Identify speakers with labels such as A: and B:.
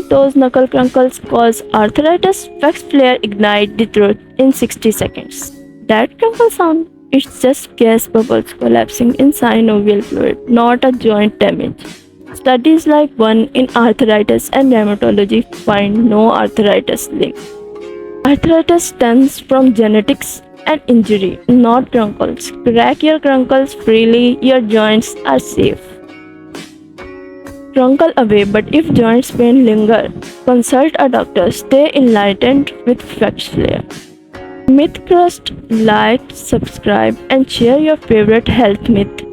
A: toes knuckle crunkles cause arthritis? Facts Flare ignite the truth in 60 seconds. That crunkle sound? It's just gas bubbles collapsing in synovial fluid, not a joint damage. Studies like one in arthritis and rheumatology find no arthritis link. Arthritis stems from genetics and injury, not crunkles. Crack your crunkles freely, your joints are safe. Crunkle away, but if joints pain linger, consult a doctor. Stay enlightened with Facts Flare. Myth Crust, like, subscribe, and share your favorite health myth.